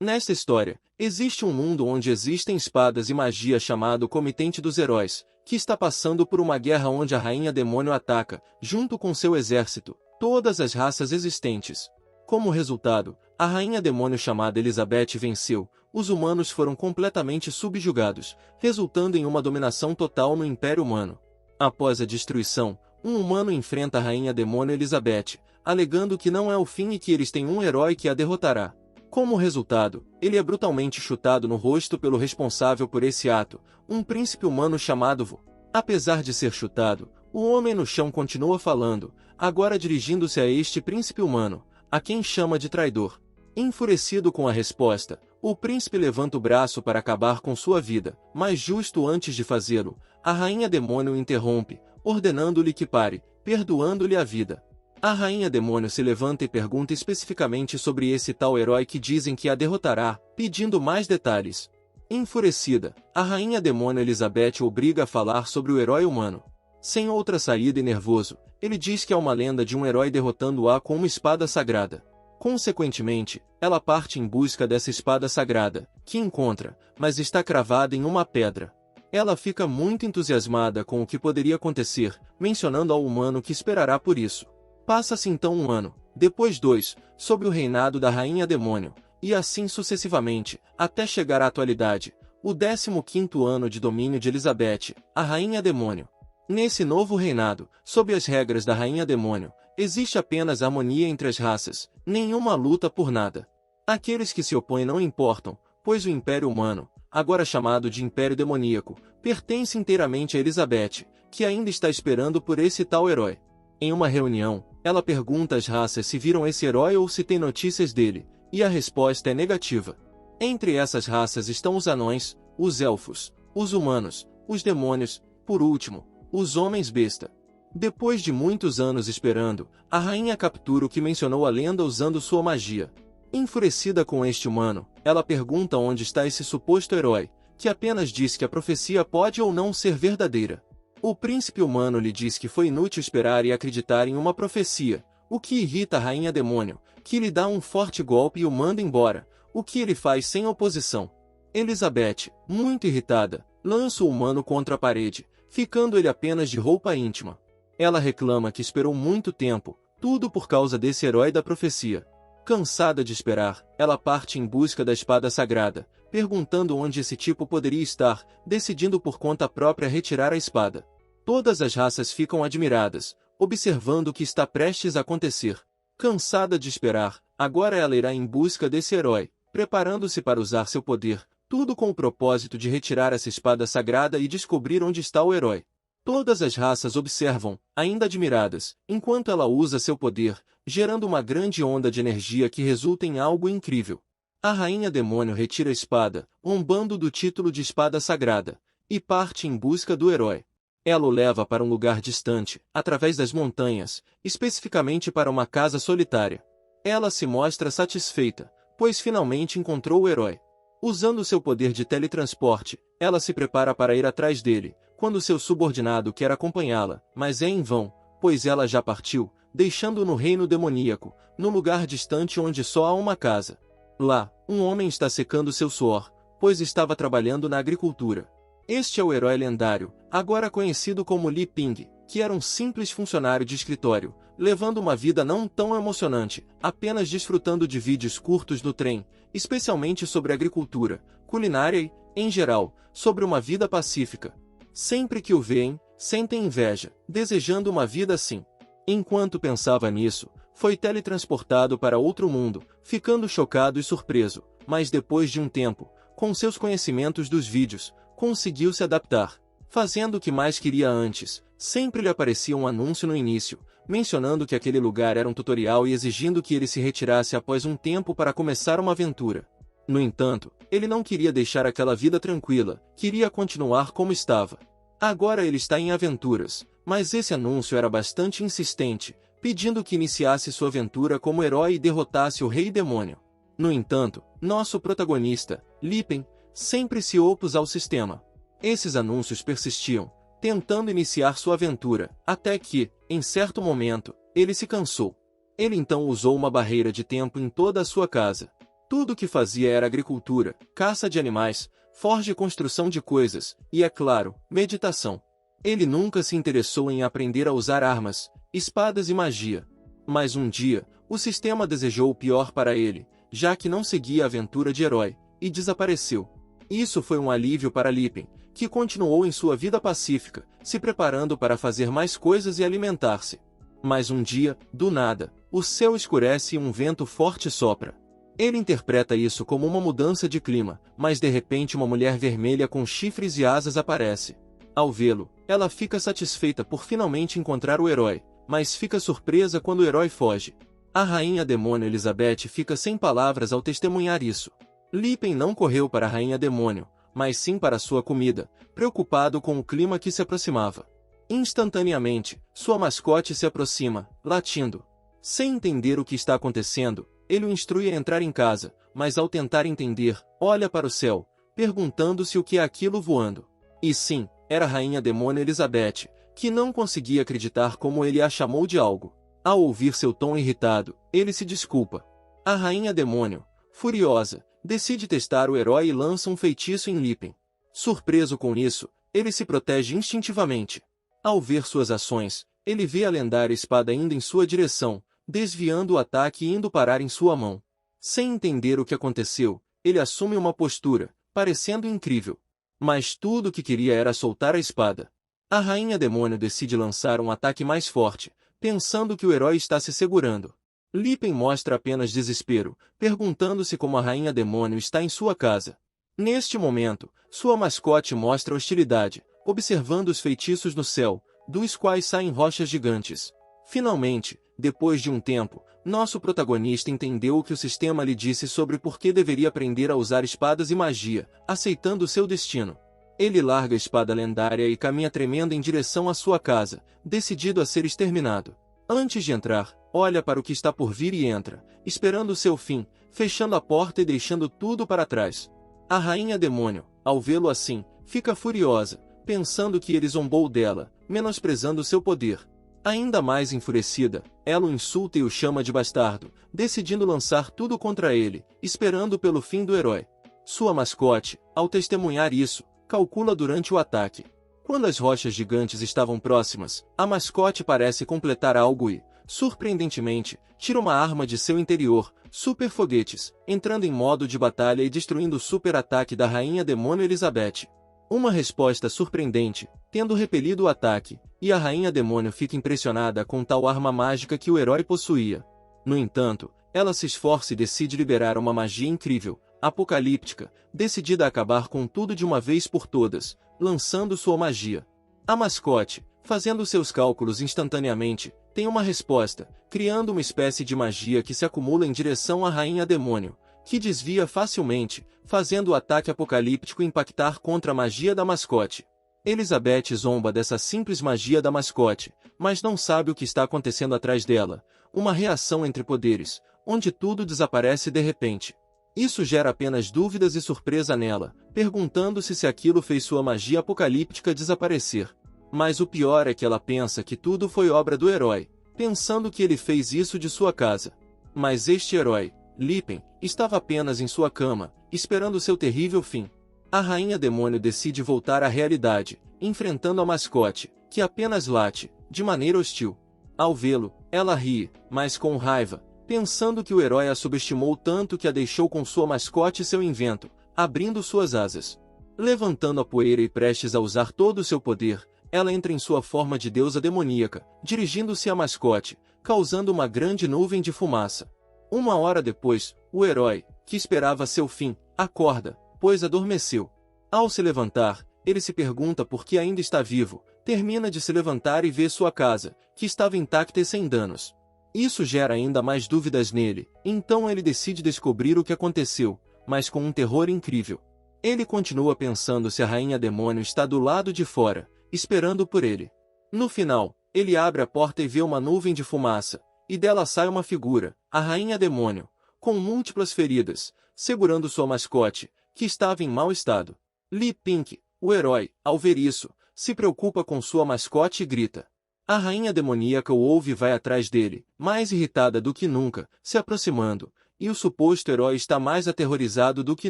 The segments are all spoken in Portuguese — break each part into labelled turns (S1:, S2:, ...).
S1: Nesta história, existe um mundo onde existem espadas e magia chamado Comitente dos Heróis, que está passando por uma guerra onde a Rainha Demônio ataca, junto com seu exército, todas as raças existentes. Como resultado, a Rainha Demônio chamada Elizabeth venceu, os humanos foram completamente subjugados, resultando em uma dominação total no Império Humano. Após a destruição, um humano enfrenta a Rainha Demônio Elizabeth, alegando que não é o fim e que eles têm um herói que a derrotará. Como resultado, ele é brutalmente chutado no rosto pelo responsável por esse ato, um príncipe humano chamado Vo. Apesar de ser chutado, o homem no chão continua falando, agora dirigindo-se a este príncipe humano, a quem chama de traidor. Enfurecido com a resposta, o príncipe levanta o braço para acabar com sua vida, mas justo antes de fazê-lo, a Rainha Demônio o interrompe, ordenando-lhe que pare, perdoando-lhe a vida. A Rainha Demônio se levanta e pergunta especificamente sobre esse tal herói que dizem que a derrotará, pedindo mais detalhes. Enfurecida, a Rainha Demônio Elizabeth obriga a falar sobre o herói humano. Sem outra saída e nervoso, ele diz que há uma lenda de um herói derrotando-a com uma espada sagrada. Consequentemente, ela parte em busca dessa espada sagrada, que encontra, mas está cravada em uma pedra. Ela fica muito entusiasmada com o que poderia acontecer, mencionando ao humano que esperará por isso. Passa-se então um ano, depois dois, sob o reinado da Rainha Demônio, e assim sucessivamente, até chegar à atualidade, o 15º ano de domínio de Elizabeth, a Rainha Demônio. Nesse novo reinado, sob as regras da Rainha Demônio, existe apenas harmonia entre as raças, nenhuma luta por nada. Aqueles que se opõem não importam, pois o Império Humano, agora chamado de Império Demoníaco, pertence inteiramente a Elizabeth, que ainda está esperando por esse tal herói. Em uma reunião, ela pergunta às raças se viram esse herói ou se têm notícias dele, e a resposta é negativa. Entre essas raças estão os anões, os elfos, os humanos, os demônios, por último, os homens besta. Depois de muitos anos esperando, a rainha captura o que mencionou a lenda usando sua magia. Enfurecida com este humano, ela pergunta onde está esse suposto herói, que apenas diz que a profecia pode ou não ser verdadeira. O príncipe humano lhe diz que foi inútil esperar e acreditar em uma profecia, o que irrita a Rainha Demônio, que lhe dá um forte golpe e o manda embora, o que ele faz sem oposição. Elizabeth, muito irritada, lança o humano contra a parede, ficando ele apenas de roupa íntima. Ela reclama que esperou muito tempo, tudo por causa desse herói da profecia. Cansada de esperar, ela parte em busca da espada sagrada, perguntando onde esse tipo poderia estar, decidindo por conta própria retirar a espada. Todas as raças ficam admiradas, observando o que está prestes a acontecer. Cansada de esperar, agora ela irá em busca desse herói, preparando-se para usar seu poder, tudo com o propósito de retirar essa espada sagrada e descobrir onde está o herói. Todas as raças observam, ainda admiradas, enquanto ela usa seu poder, gerando uma grande onda de energia que resulta em algo incrível. A Rainha Demônio retira a espada, zombando do título de espada sagrada, e parte em busca do herói. Ela o leva para um lugar distante, através das montanhas, especificamente para uma casa solitária. Ela se mostra satisfeita, pois finalmente encontrou o herói. Usando seu poder de teletransporte, ela se prepara para ir atrás dele, quando seu subordinado quer acompanhá-la, mas é em vão, pois ela já partiu, deixando-o no reino demoníaco, no lugar distante onde só há uma casa. Lá, um homem está secando seu suor, pois estava trabalhando na agricultura. Este é o herói lendário, agora conhecido como Li Ping, que era um simples funcionário de escritório, levando uma vida não tão emocionante, apenas desfrutando de vídeos curtos no trem, especialmente sobre agricultura, culinária e, em geral, sobre uma vida pacífica. Sempre que o veem, sentem inveja, desejando uma vida assim. Enquanto pensava nisso, foi teletransportado para outro mundo, ficando chocado e surpreso, mas depois de um tempo, com seus conhecimentos dos vídeos, conseguiu se adaptar. Fazendo o que mais queria antes, sempre lhe aparecia um anúncio no início, mencionando que aquele lugar era um tutorial e exigindo que ele se retirasse após um tempo para começar uma aventura. No entanto, ele não queria deixar aquela vida tranquila, queria continuar como estava. Agora ele está em aventuras, mas esse anúncio era bastante insistente, pedindo que iniciasse sua aventura como herói e derrotasse o Rei Demônio. No entanto, nosso protagonista, Li Ping, sempre se opôs ao sistema. Esses anúncios persistiam, tentando iniciar sua aventura, até que, em certo momento, ele se cansou. Ele então usou uma barreira de tempo em toda a sua casa. Tudo o que fazia era agricultura, caça de animais, forja e construção de coisas, e é claro, meditação. Ele nunca se interessou em aprender a usar armas, espadas e magia. Mas um dia, o sistema desejou o pior para ele, já que não seguia a aventura de herói, e desapareceu. Isso foi um alívio para Lipin, que continuou em sua vida pacífica, se preparando para fazer mais coisas e alimentar-se. Mas um dia, do nada, o céu escurece e um vento forte sopra. Ele interpreta isso como uma mudança de clima, mas de repente uma mulher vermelha com chifres e asas aparece. Ao vê-lo, ela fica satisfeita por finalmente encontrar o herói, mas fica surpresa quando o herói foge. A rainha demônio Elizabeth fica sem palavras ao testemunhar isso. Lipin não correu para a rainha demônio, mas sim para sua comida, preocupado com o clima que se aproximava. Instantaneamente, sua mascote se aproxima, latindo. Sem entender o que está acontecendo, ele o instrui a entrar em casa, mas ao tentar entender, olha para o céu, perguntando-se o que é aquilo voando. E sim, era a rainha demônio Elizabeth, que não conseguia acreditar como ele a chamou de algo. Ao ouvir seu tom irritado, ele se desculpa. A rainha demônio, furiosa, decide testar o herói e lança um feitiço em Lipin. Surpreso com isso, ele se protege instintivamente. Ao ver suas ações, ele vê a lendária espada indo em sua direção, desviando o ataque e indo parar em sua mão. Sem entender o que aconteceu, ele assume uma postura, parecendo incrível. Mas tudo o que queria era soltar a espada. A rainha demônio decide lançar um ataque mais forte, pensando que o herói está se segurando. Lipin mostra apenas desespero, perguntando-se como a rainha demônio está em sua casa. Neste momento, sua mascote mostra hostilidade, observando os feitiços no céu, dos quais saem rochas gigantes. Finalmente, depois de um tempo, nosso protagonista entendeu o que o sistema lhe disse sobre por que deveria aprender a usar espadas e magia, aceitando seu destino. Ele larga a espada lendária e caminha tremendo em direção à sua casa, decidido a ser exterminado. Antes de entrar, olha para o que está por vir e entra, esperando o seu fim, fechando a porta e deixando tudo para trás. A rainha demônio, ao vê-lo assim, fica furiosa, pensando que ele zombou dela, menosprezando seu poder. Ainda mais enfurecida, ela o insulta e o chama de bastardo, decidindo lançar tudo contra ele, esperando pelo fim do herói. Sua mascote, ao testemunhar isso, calcula durante o ataque. Quando as rochas gigantes estavam próximas, a mascote parece completar algo e, surpreendentemente, tira uma arma de seu interior, super foguetes, entrando em modo de batalha e destruindo o super ataque da rainha demônio Elizabeth. Uma resposta surpreendente, tendo repelido o ataque, e a rainha demônio fica impressionada com tal arma mágica que o herói possuía. No entanto, ela se esforça e decide liberar uma magia incrível, apocalíptica, decidida a acabar com tudo de uma vez por todas, lançando sua magia. A mascote, fazendo seus cálculos instantaneamente, tem uma resposta, criando uma espécie de magia que se acumula em direção à rainha demônio, que desvia facilmente, fazendo o ataque apocalíptico impactar contra a magia da mascote. Elizabeth zomba dessa simples magia da mascote, mas não sabe o que está acontecendo atrás dela, uma reação entre poderes, onde tudo desaparece de repente. Isso gera apenas dúvidas e surpresa nela, perguntando-se se aquilo fez sua magia apocalíptica desaparecer. Mas o pior é que ela pensa que tudo foi obra do herói, pensando que ele fez isso de sua casa. Mas este herói, Lipin, estava apenas em sua cama, esperando seu terrível fim. A rainha demônio decide voltar à realidade, enfrentando a mascote, que apenas late, de maneira hostil. Ao vê-lo, ela ri, mas com raiva, pensando que o herói a subestimou tanto que a deixou com sua mascote e seu invento, abrindo suas asas. Levantando a poeira e prestes a usar todo o seu poder, ela entra em sua forma de deusa demoníaca, dirigindo-se à mascote, causando uma grande nuvem de fumaça. Uma hora depois, o herói, que esperava seu fim, acorda, pois adormeceu. Ao se levantar, ele se pergunta por que ainda está vivo, termina de se levantar e vê sua casa, que estava intacta e sem danos. Isso gera ainda mais dúvidas nele, então ele decide descobrir o que aconteceu, mas com um terror incrível. Ele continua pensando se a rainha demônio está do lado de fora, esperando por ele. No final, ele abre a porta e vê uma nuvem de fumaça, e dela sai uma figura, a rainha demônio, com múltiplas feridas, segurando sua mascote, que estava em mau estado. Lipin, o herói, ao ver isso, se preocupa com sua mascote e grita. A rainha demoníaca o ouve e vai atrás dele, mais irritada do que nunca, se aproximando, e o suposto herói está mais aterrorizado do que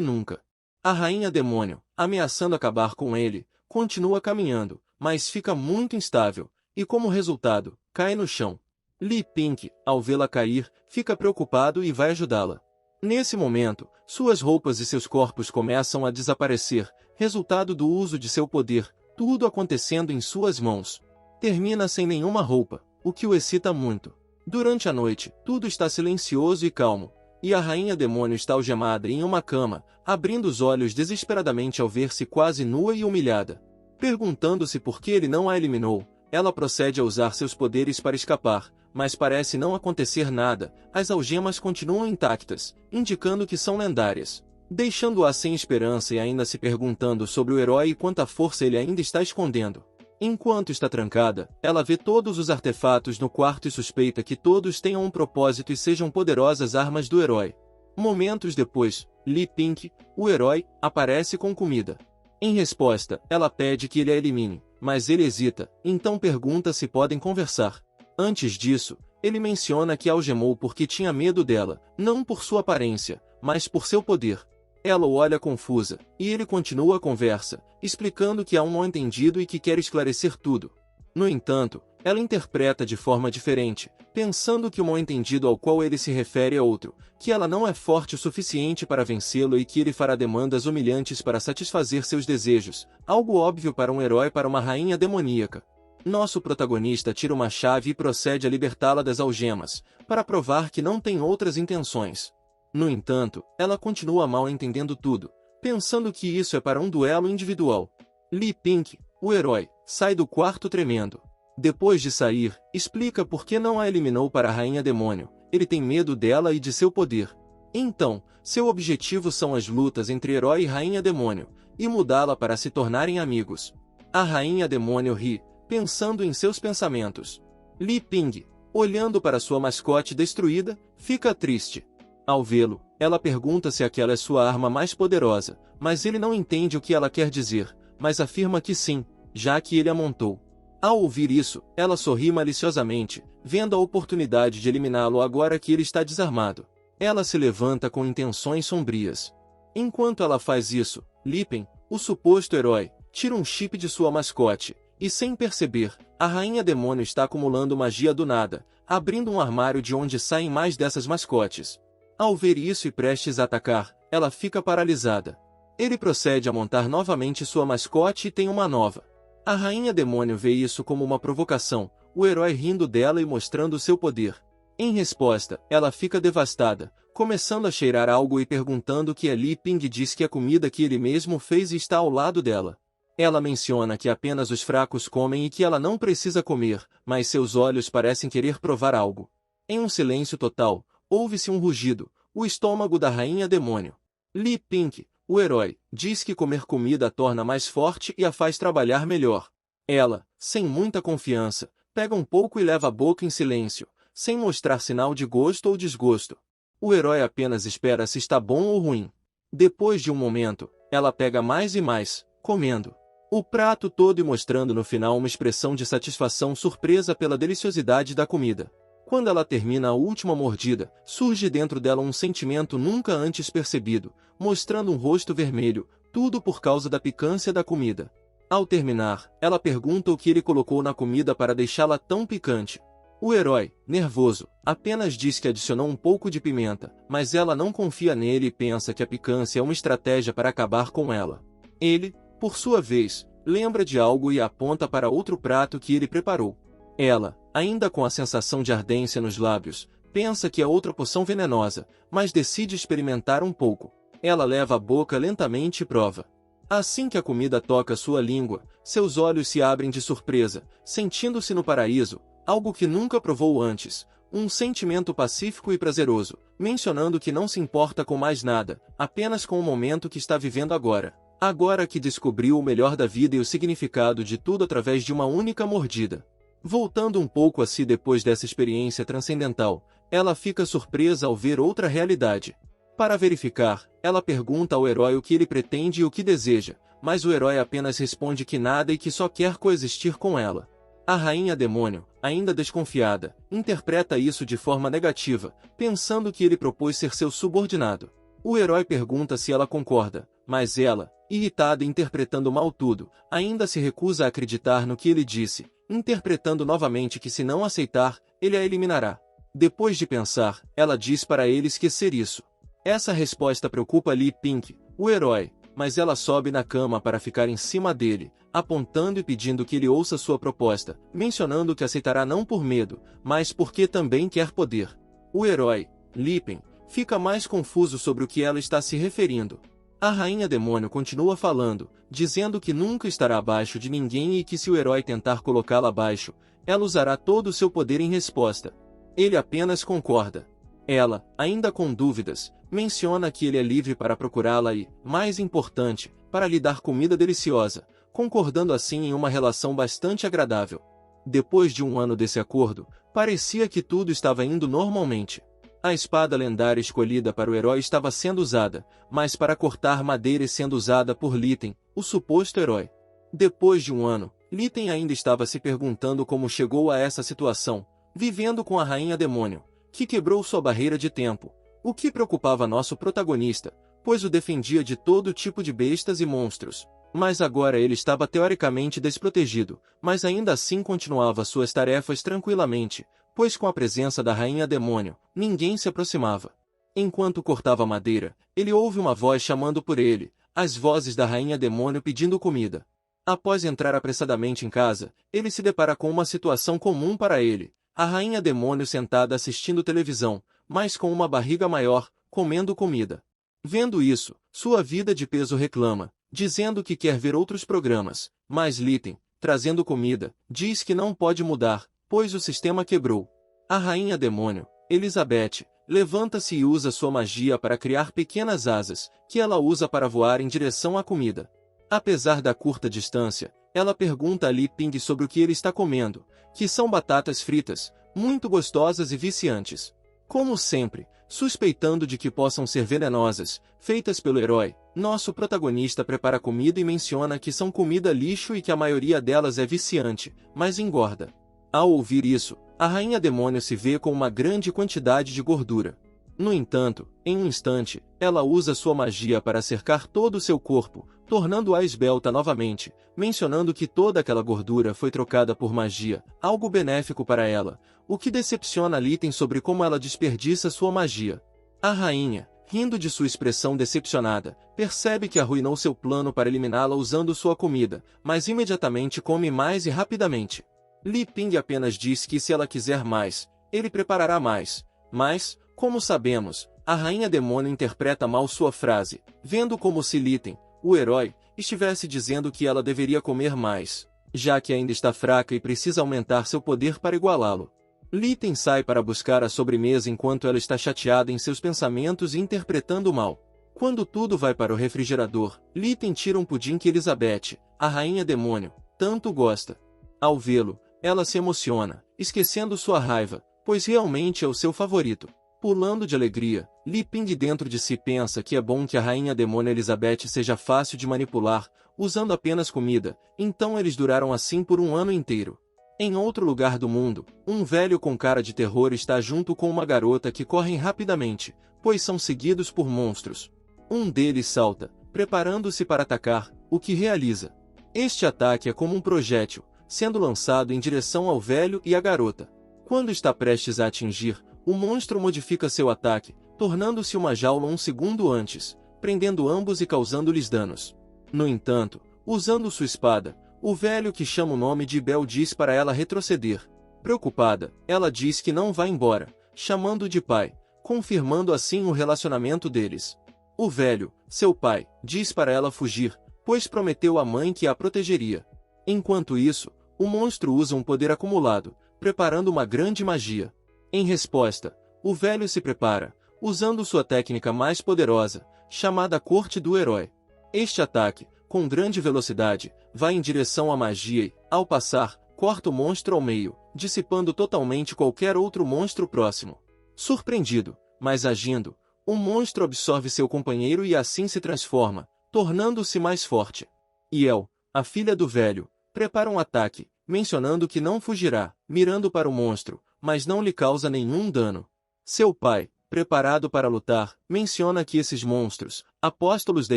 S1: nunca. A rainha demônio, ameaçando acabar com ele, continua caminhando, mas fica muito instável, e como resultado, cai no chão. Li Ping, ao vê-la cair, fica preocupado e vai ajudá-la. Nesse momento, suas roupas e seus corpos começam a desaparecer, resultado do uso de seu poder, tudo acontecendo em suas mãos. Termina sem nenhuma roupa, o que o excita muito. Durante a noite, tudo está silencioso e calmo, e a rainha demônio está algemada em uma cama, abrindo os olhos desesperadamente ao ver-se quase nua e humilhada. Perguntando-se por que ele não a eliminou, ela procede a usar seus poderes para escapar, mas parece não acontecer nada, as algemas continuam intactas, indicando que são lendárias. Deixando-a sem esperança e ainda se perguntando sobre o herói e quanta força ele ainda está escondendo. Enquanto está trancada, ela vê todos os artefatos no quarto e suspeita que todos tenham um propósito e sejam poderosas armas do herói. Momentos depois, Li Ping, o herói, aparece com comida. Em resposta, ela pede que ele a elimine, mas ele hesita, então pergunta se podem conversar. Antes disso, ele menciona que a algemou porque tinha medo dela, não por sua aparência, mas por seu poder. Ela o olha confusa, e ele continua a conversa, explicando que há um mal-entendido e que quer esclarecer tudo. No entanto, ela interpreta de forma diferente, pensando que o mal-entendido ao qual ele se refere é outro, que ela não é forte o suficiente para vencê-lo e que ele fará demandas humilhantes para satisfazer seus desejos, algo óbvio para um herói para uma rainha demoníaca. Nosso protagonista tira uma chave e procede a libertá-la das algemas, para provar que não tem outras intenções. No entanto, ela continua mal entendendo tudo, pensando que isso é para um duelo individual. Li Ping, o herói, sai do quarto tremendo. Depois de sair, explica por que não a eliminou para a rainha demônio, ele tem medo dela e de seu poder. Então, seu objetivo são as lutas entre herói e rainha demônio, e mudá-la para se tornarem amigos. A rainha demônio ri, pensando em seus pensamentos. Li Ping, olhando para sua mascote destruída, fica triste. Ao vê-lo, ela pergunta se aquela é sua arma mais poderosa, mas ele não entende o que ela quer dizer, mas afirma que sim, já que ele a montou. Ao ouvir isso, ela sorri maliciosamente, vendo a oportunidade de eliminá-lo agora que ele está desarmado. Ela se levanta com intenções sombrias. Enquanto ela faz isso, Lipen, o suposto herói, tira um chip de sua mascote, e sem perceber, a rainha demônio está acumulando magia do nada, abrindo um armário de onde saem mais dessas mascotes. Ao ver isso e prestes a atacar, ela fica paralisada. Ele procede a montar novamente sua mascote e tem uma nova. A rainha demônio vê isso como uma provocação, o herói rindo dela e mostrando seu poder. Em resposta, ela fica devastada, começando a cheirar algo e perguntando que Li Ping diz que a comida que ele mesmo fez está ao lado dela. Ela menciona que apenas os fracos comem e que ela não precisa comer, mas seus olhos parecem querer provar algo. Em um silêncio total, ouve-se um rugido, o estômago da rainha demônio. Li Ping, o herói, diz que comer comida a torna mais forte e a faz trabalhar melhor. Ela, sem muita confiança, pega um pouco e leva à boca em silêncio, sem mostrar sinal de gosto ou desgosto. O herói apenas espera se está bom ou ruim. Depois de um momento, ela pega mais e mais, comendo o prato todo e mostrando no final uma expressão de satisfação surpresa pela deliciosidade da comida. Quando ela termina a última mordida, surge dentro dela um sentimento nunca antes percebido, mostrando um rosto vermelho, tudo por causa da picância da comida. Ao terminar, ela pergunta o que ele colocou na comida para deixá-la tão picante. O herói, nervoso, apenas diz que adicionou um pouco de pimenta, mas ela não confia nele e pensa que a picância é uma estratégia para acabar com ela. Ele, por sua vez, lembra de algo e aponta para outro prato que ele preparou. Ela, ainda com a sensação de ardência nos lábios, pensa que é outra poção venenosa, mas decide experimentar um pouco. Ela leva à boca lentamente e prova. Assim que a comida toca sua língua, seus olhos se abrem de surpresa, sentindo-se no paraíso, algo que nunca provou antes, um sentimento pacífico e prazeroso, mencionando que não se importa com mais nada, apenas com o momento que está vivendo agora. Agora que descobriu o melhor da vida e o significado de tudo através de uma única mordida. Voltando um pouco a si depois dessa experiência transcendental, ela fica surpresa ao ver outra realidade. Para verificar, ela pergunta ao herói o que ele pretende e o que deseja, mas o herói apenas responde que nada e que só quer coexistir com ela. A rainha demônio, ainda desconfiada, interpreta isso de forma negativa, pensando que ele propôs ser seu subordinado. O herói pergunta se ela concorda, mas ela, irritada e interpretando mal tudo, ainda se recusa a acreditar no que ele disse, interpretando novamente que se não aceitar, ele a eliminará. Depois de pensar, ela diz para ele esquecer isso. Essa resposta preocupa Lee Pink, o herói, mas ela sobe na cama para ficar em cima dele, apontando e pedindo que ele ouça sua proposta, mencionando que aceitará não por medo, mas porque também quer poder. O herói, Lipin, fica mais confuso sobre o que ela está se referindo. A Rainha Demônio continua falando, dizendo que nunca estará abaixo de ninguém e que se o herói tentar colocá-la abaixo, ela usará todo o seu poder em resposta. Ele apenas concorda. Ela, ainda com dúvidas, menciona que ele é livre para procurá-la e, mais importante, para lhe dar comida deliciosa, concordando assim em uma relação bastante agradável. Depois de um ano desse acordo, parecia que tudo estava indo normalmente. A espada lendária escolhida para o herói estava sendo usada, mas para cortar madeira e sendo usada por Litten, o suposto herói. Depois de um ano, Litten ainda estava se perguntando como chegou a essa situação, vivendo com a Rainha Demônio, que quebrou sua barreira de tempo, o que preocupava nosso protagonista, pois o defendia de todo tipo de bestas e monstros. Mas agora ele estava teoricamente desprotegido, mas ainda assim continuava suas tarefas tranquilamente, pois com a presença da Rainha Demônio, ninguém se aproximava. Enquanto cortava madeira, ele ouve uma voz chamando por ele, as vozes da Rainha Demônio pedindo comida. Após entrar apressadamente em casa, ele se depara com uma situação comum para ele, a Rainha Demônio sentada assistindo televisão, mas com uma barriga maior, comendo comida. Vendo isso, sua vida de peso reclama, dizendo que quer ver outros programas, mas Litten, trazendo comida, diz que não pode mudar, pois o sistema quebrou. A Rainha Demônio, Elizabeth, levanta-se e usa sua magia para criar pequenas asas, que ela usa para voar em direção à comida. Apesar da curta distância, ela pergunta a Li Ping sobre o que ele está comendo, que são batatas fritas, muito gostosas e viciantes. Como sempre, suspeitando de que possam ser venenosas, feitas pelo herói, nosso protagonista prepara comida e menciona que são comida lixo e que a maioria delas é viciante, mas engorda. Ao ouvir isso, a Rainha Demônio se vê com uma grande quantidade de gordura. No entanto, em um instante, ela usa sua magia para cercar todo o seu corpo, tornando-a esbelta novamente, mencionando que toda aquela gordura foi trocada por magia, algo benéfico para ela, o que decepciona Litten sobre como ela desperdiça sua magia. A rainha, rindo de sua expressão decepcionada, percebe que arruinou seu plano para eliminá-la usando sua comida, mas imediatamente come mais e rapidamente. Li Ping apenas diz que se ela quiser mais, ele preparará mais, mas, como sabemos, a Rainha Demônio interpreta mal sua frase, vendo como se Litten, o herói, estivesse dizendo que ela deveria comer mais, já que ainda está fraca e precisa aumentar seu poder para igualá-lo. Litten sai para buscar a sobremesa enquanto ela está chateada em seus pensamentos e interpretando mal. Quando tudo vai para o refrigerador, Litten tira um pudim que Elizabeth, a Rainha Demônio, tanto gosta. Ao vê-lo, ela se emociona, esquecendo sua raiva, pois realmente é o seu favorito. Pulando de alegria, Li Ping dentro de si pensa que é bom que a Rainha Demônio Elizabeth seja fácil de manipular, usando apenas comida, então eles duraram assim por um ano inteiro. Em outro lugar do mundo, um velho com cara de terror está junto com uma garota que correm rapidamente, pois são seguidos por monstros. Um deles salta, preparando-se para atacar, o que realiza. Este ataque é como um projétil, sendo lançado em direção ao velho e à garota. Quando está prestes a atingir, o monstro modifica seu ataque, tornando-se uma jaula um segundo antes, prendendo ambos e causando-lhes danos. No entanto, usando sua espada, o velho que chama o nome de Bel diz para ela retroceder. Preocupada, ela diz que não vai embora, chamando de pai, confirmando assim o relacionamento deles. O velho, seu pai, diz para ela fugir, pois prometeu à mãe que a protegeria. Enquanto isso, o monstro usa um poder acumulado, preparando uma grande magia. Em resposta, o velho se prepara, usando sua técnica mais poderosa, chamada Corte do Herói. Este ataque, com grande velocidade, vai em direção à magia e, ao passar, corta o monstro ao meio, dissipando totalmente qualquer outro monstro próximo. Surpreendido, mas agindo, o monstro absorve seu companheiro e assim se transforma, tornando-se mais forte. Yel, a filha do velho, prepara um ataque, mencionando que não fugirá, mirando para o monstro, mas não lhe causa nenhum dano. Seu pai, preparado para lutar, menciona que esses monstros, apóstolos da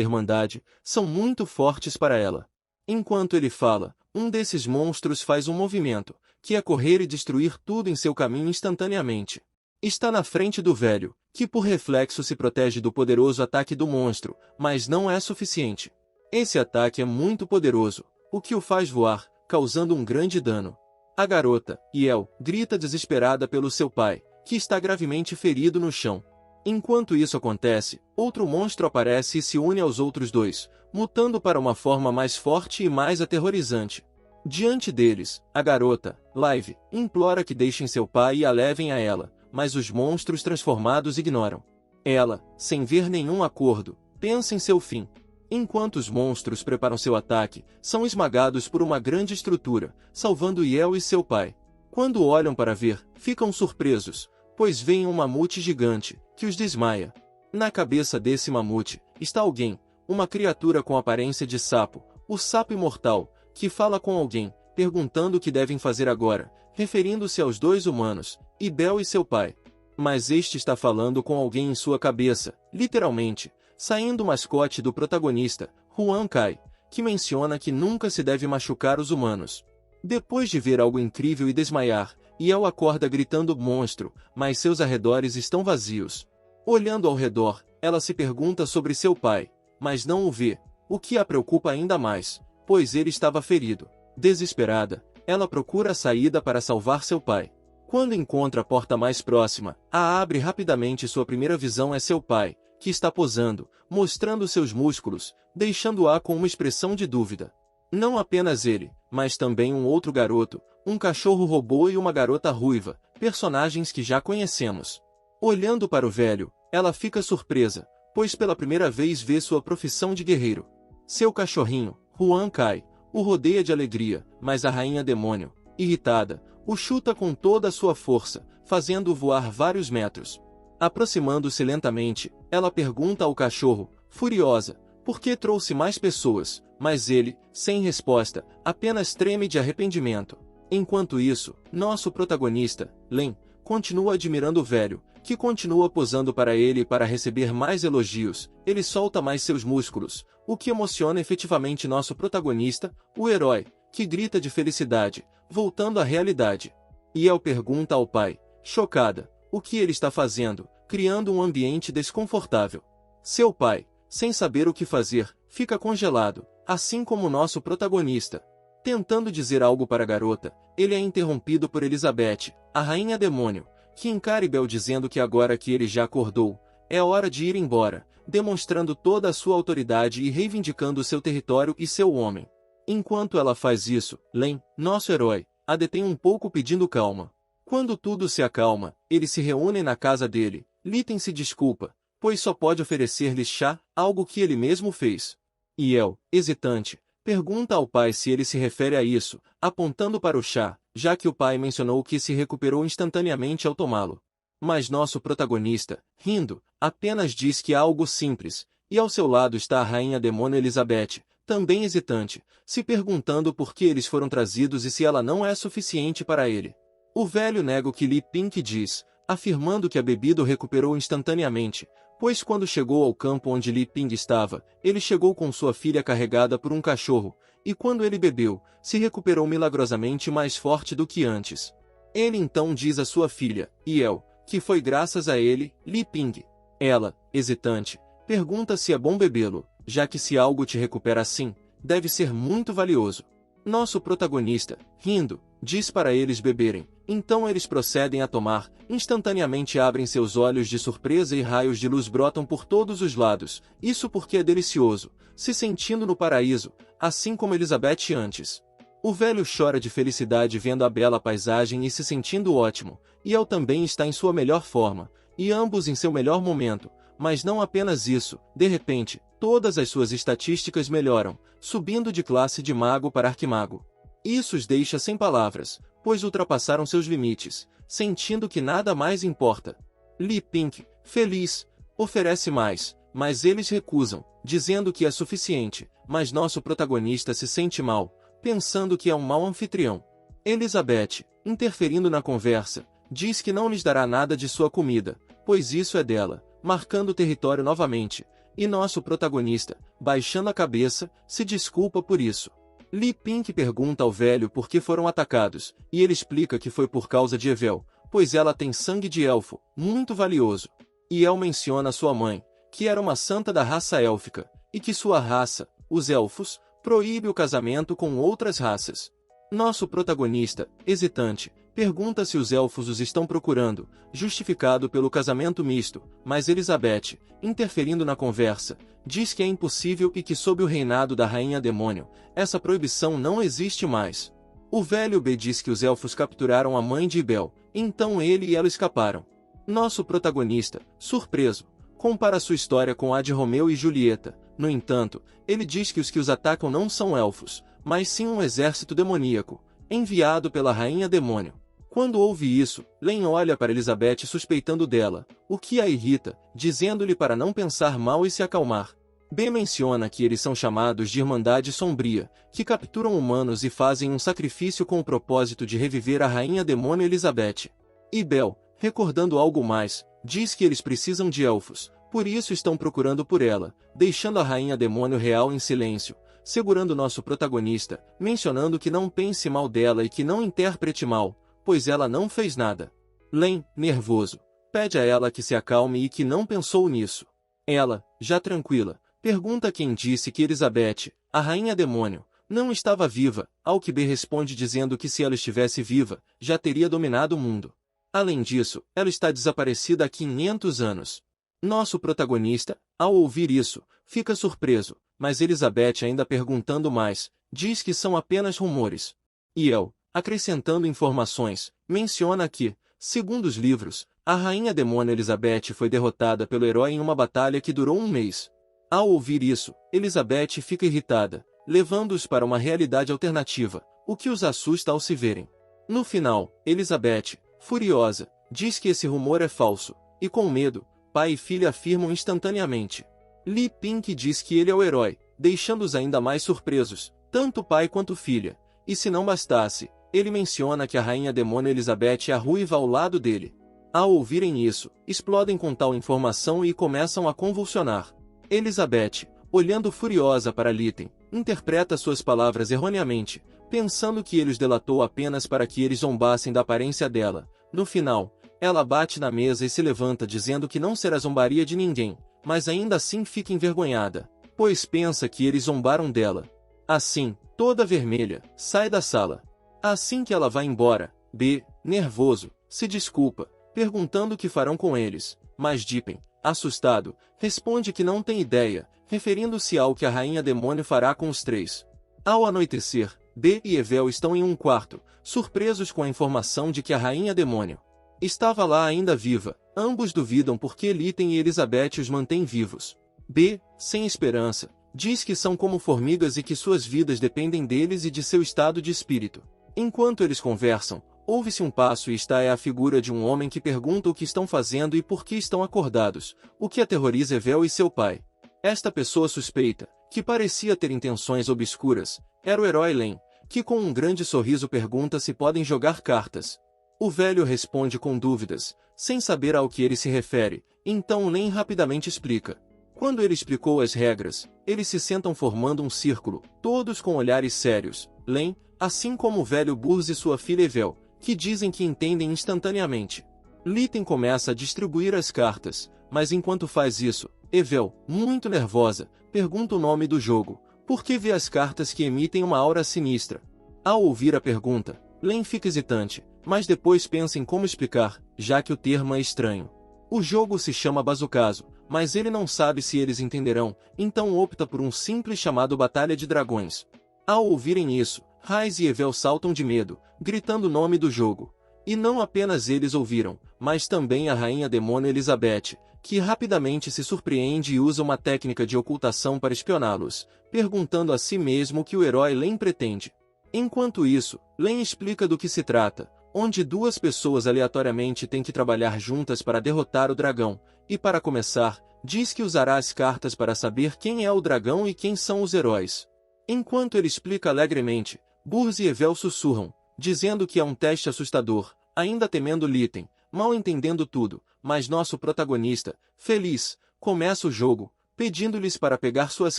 S1: Irmandade, são muito fortes para ela. Enquanto ele fala, um desses monstros faz um movimento, que é correr e destruir tudo em seu caminho instantaneamente. Está na frente do velho, que por reflexo se protege do poderoso ataque do monstro, mas não é suficiente. Esse ataque é muito poderoso, o que o faz voar, causando um grande dano. A garota, Yel, grita desesperada pelo seu pai, que está gravemente ferido no chão. Enquanto isso acontece, outro monstro aparece e se une aos outros dois, mutando para uma forma mais forte e mais aterrorizante. Diante deles, a garota, Live, implora que deixem seu pai e a levem a ela, mas os monstros transformados ignoram. Ela, sem ver nenhum acordo, pensa em seu fim. Enquanto os monstros preparam seu ataque, são esmagados por uma grande estrutura, salvando Yel e seu pai. Quando olham para ver, ficam surpresos, pois veem um mamute gigante, que os desmaia. Na cabeça desse mamute, está alguém, uma criatura com aparência de sapo, o sapo imortal, que fala com alguém, perguntando o que devem fazer agora, referindo-se aos dois humanos, Ibel e seu pai. Mas este está falando com alguém em sua cabeça, literalmente, saindo o mascote do protagonista, Huan Kai, que menciona que nunca se deve machucar os humanos. Depois de ver algo incrível e desmaiar, Yel acorda gritando monstro, mas seus arredores estão vazios. Olhando ao redor, ela se pergunta sobre seu pai, mas não o vê, o que a preocupa ainda mais, pois ele estava ferido. Desesperada, ela procura a saída para salvar seu pai. Quando encontra a porta mais próxima, a abre rapidamente e sua primeira visão é seu pai, que está posando, mostrando seus músculos, deixando-a com uma expressão de dúvida. Não apenas ele, mas também um outro garoto, um cachorro robô e uma garota ruiva, personagens que já conhecemos. Olhando para o velho, ela fica surpresa, pois pela primeira vez vê sua profissão de guerreiro. Seu cachorrinho, Huan Kai, o rodeia de alegria, mas a rainha demônio, irritada, o chuta com toda a sua força, fazendo-o voar vários metros. Aproximando-se lentamente, ela pergunta ao cachorro, furiosa, por que trouxe mais pessoas, mas ele, sem resposta, apenas treme de arrependimento. Enquanto isso, nosso protagonista, Len, continua admirando o velho, que continua posando para ele e para receber mais elogios. Ele solta mais seus músculos, o que emociona efetivamente nosso protagonista, o herói, que grita de felicidade, voltando à realidade. Yel pergunta ao pai, chocada, o que ele está fazendo, criando um ambiente desconfortável. Seu pai, sem saber o que fazer, fica congelado, assim como nosso protagonista. Tentando dizer algo para a garota, ele é interrompido por Elizabeth, a rainha demônio, que encara Ibel dizendo que agora que ele já acordou, é hora de ir embora, demonstrando toda a sua autoridade e reivindicando seu território e seu homem. Enquanto ela faz isso, Len, nosso herói, a detém um pouco pedindo calma. Quando tudo se acalma, eles se reúnem na casa dele. Litten se desculpa, pois só pode oferecer-lhe chá, algo que ele mesmo fez. Yel, hesitante, pergunta ao pai se ele se refere a isso, apontando para o chá, já que o pai mencionou que se recuperou instantaneamente ao tomá-lo. Mas nosso protagonista, rindo, apenas diz que é algo simples, e ao seu lado está a rainha demônio Elizabeth, também hesitante, se perguntando por que eles foram trazidos e se ela não é suficiente para ele. O velho nega o que Li Ping diz, afirmando que a bebida o recuperou instantaneamente, pois quando chegou ao campo onde Li Ping estava, ele chegou com sua filha carregada por um cachorro, e quando ele bebeu, se recuperou milagrosamente mais forte do que antes. Ele então diz à sua filha, Yel, que foi graças a ele, Li Ping. Ela, hesitante, pergunta se é bom bebê-lo, já que se algo te recupera assim, deve ser muito valioso. Nosso protagonista, rindo, diz para eles beberem, então eles procedem a tomar, instantaneamente abrem seus olhos de surpresa e raios de luz brotam por todos os lados, isso porque é delicioso, se sentindo no paraíso, assim como Elizabeth antes. O velho chora de felicidade vendo a bela paisagem e se sentindo ótimo, e El também está em sua melhor forma, e ambos em seu melhor momento, mas não apenas isso, de repente, todas as suas estatísticas melhoram, subindo de classe de mago para arquimago. Isso os deixa sem palavras, pois ultrapassaram seus limites, sentindo que nada mais importa. Li Ping, feliz, oferece mais, mas eles recusam, dizendo que é suficiente, mas nosso protagonista se sente mal, pensando que é um mau anfitrião. Elizabeth, interferindo na conversa, diz que não lhes dará nada de sua comida, pois isso é dela, marcando o território novamente, e nosso protagonista, baixando a cabeça, se desculpa por isso. Li Pink pergunta ao velho por que foram atacados, e ele explica que foi por causa de Evel, pois ela tem sangue de elfo, muito valioso. E El menciona sua mãe, que era uma santa da raça élfica, e que sua raça, os elfos, proíbe o casamento com outras raças. Nosso protagonista, hesitante, pergunta se os elfos os estão procurando, justificado pelo casamento misto, mas Elizabeth, interferindo na conversa, diz que é impossível e que sob o reinado da Rainha Demônio, essa proibição não existe mais. O velho B diz que os elfos capturaram a mãe de Ibel, então ele e ela escaparam. Nosso protagonista, surpreso, compara sua história com a de Romeu e Julieta. No entanto, ele diz que os atacam não são elfos, mas sim um exército demoníaco, enviado pela Rainha Demônio. Quando ouve isso, Len olha para Elizabeth suspeitando dela, o que a irrita, dizendo-lhe para não pensar mal e se acalmar. B menciona que eles são chamados de Irmandade Sombria, que capturam humanos e fazem um sacrifício com o propósito de reviver a Rainha Demônio Elizabeth. E Bel, recordando algo mais, diz que eles precisam de elfos, por isso estão procurando por ela, deixando a Rainha Demônio Real em silêncio, segurando nosso protagonista, mencionando que não pense mal dela e que não interprete mal, pois ela não fez nada. Len, nervoso, pede a ela que se acalme e que não pensou nisso. Ela, já tranquila, pergunta quem disse que Elizabeth, a Rainha Demônio, não estava viva, ao que B responde dizendo que se ela estivesse viva, já teria dominado o mundo. Além disso, ela está desaparecida há 500 anos. Nosso protagonista, ao ouvir isso, fica surpreso, mas Elizabeth ainda perguntando mais, diz que são apenas rumores. E El, acrescentando informações, menciona que, segundo os livros, a Rainha Demônio Elizabeth foi derrotada pelo herói em uma batalha que durou um mês. Ao ouvir isso, Elizabeth fica irritada, levando-os para uma realidade alternativa, o que os assusta ao se verem. No final, Elizabeth, furiosa, diz que esse rumor é falso, e com medo, pai e filha afirmam instantaneamente. Li Pink diz que ele é o herói, deixando-os ainda mais surpresos, tanto pai quanto filha, e se não bastasse, ele menciona que a Rainha Demônio Elizabeth é a ruiva ao lado dele. Ao ouvirem isso, explodem com tal informação e começam a convulsionar. Elizabeth, olhando furiosa para Litten, interpreta suas palavras erroneamente, pensando que ele os delatou apenas para que eles zombassem da aparência dela. No final, ela bate na mesa e se levanta dizendo que não será zombaria de ninguém, mas ainda assim fica envergonhada, pois pensa que eles zombaram dela. Assim, toda vermelha, sai da sala. Assim que ela vai embora, B, nervoso, se desculpa, perguntando o que farão com eles, mas Dipen, assustado, responde que não tem ideia, referindo-se ao que a Rainha Demônio fará com os três. Ao anoitecer, B e Evel estão em um quarto, surpresos com a informação de que a Rainha Demônio estava lá ainda viva. Ambos duvidam porque Litten e Elizabeth os mantêm vivos. B, sem esperança, diz que são como formigas e que suas vidas dependem deles e de seu estado de espírito. Enquanto eles conversam, ouve-se um passo e está a figura de um homem que pergunta o que estão fazendo e por que estão acordados, o que aterroriza Evel e seu pai. Esta pessoa suspeita, que parecia ter intenções obscuras, era o herói Len, que com um grande sorriso pergunta se podem jogar cartas. O velho responde com dúvidas, sem saber ao que ele se refere, então Len rapidamente explica. Quando ele explicou as regras, eles se sentam formando um círculo, todos com olhares sérios. Len, assim como o velho Burs e sua filha Evel, que dizem que entendem instantaneamente. Litten começa a distribuir as cartas, mas enquanto faz isso, Evel, muito nervosa, pergunta o nome do jogo, porque vê as cartas que emitem uma aura sinistra. Ao ouvir a pergunta, Len fica hesitante, mas depois pensa em como explicar, já que o termo é estranho. O jogo se chama Bazucazo, mas ele não sabe se eles entenderão, então opta por um simples chamado Batalha de Dragões. Ao ouvirem isso, Raiz e Evel saltam de medo, gritando o nome do jogo. E não apenas eles ouviram, mas também a Rainha Demônio Elizabeth, que rapidamente se surpreende e usa uma técnica de ocultação para espioná-los, perguntando a si mesmo o que o herói Len pretende. Enquanto isso, Len explica do que se trata, onde duas pessoas aleatoriamente têm que trabalhar juntas para derrotar o dragão, e para começar, diz que usará as cartas para saber quem é o dragão e quem são os heróis. Enquanto ele explica alegremente, Burs e Evel sussurram, dizendo que é um teste assustador, ainda temendo Litten, mal entendendo tudo, mas nosso protagonista, feliz, começa o jogo, pedindo-lhes para pegar suas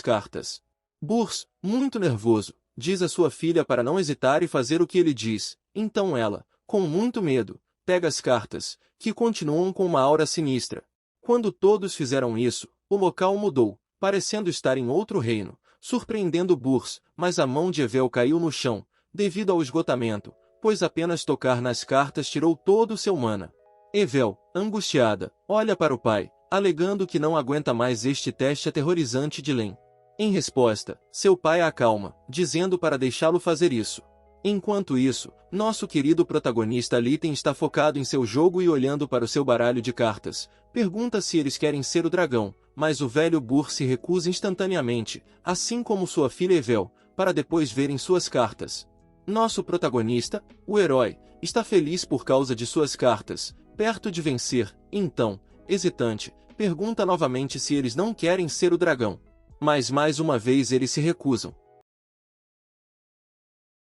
S1: cartas. Burs, muito nervoso, diz à sua filha para não hesitar e fazer o que ele diz, então ela, com muito medo, pega as cartas, que continuam com uma aura sinistra. Quando todos fizeram isso, o local mudou, parecendo estar em outro reino, surpreendendo Burs, mas a mão de Evel caiu no chão, devido ao esgotamento, pois apenas tocar nas cartas tirou todo o seu mana. Evel, angustiada, olha para o pai, alegando que não aguenta mais este teste aterrorizante de Len. Em resposta, seu pai a acalma, dizendo para deixá-lo fazer isso. Enquanto isso, nosso querido protagonista Litten está focado em seu jogo e olhando para o seu baralho de cartas. Pergunta se eles querem ser o dragão, mas o velho Bur se recusa instantaneamente, assim como sua filha Evel, para depois verem suas cartas. Nosso protagonista, o herói, está feliz por causa de suas cartas, perto de vencer, então, hesitante, pergunta novamente se eles não querem ser o dragão. Mas mais uma vez eles se recusam.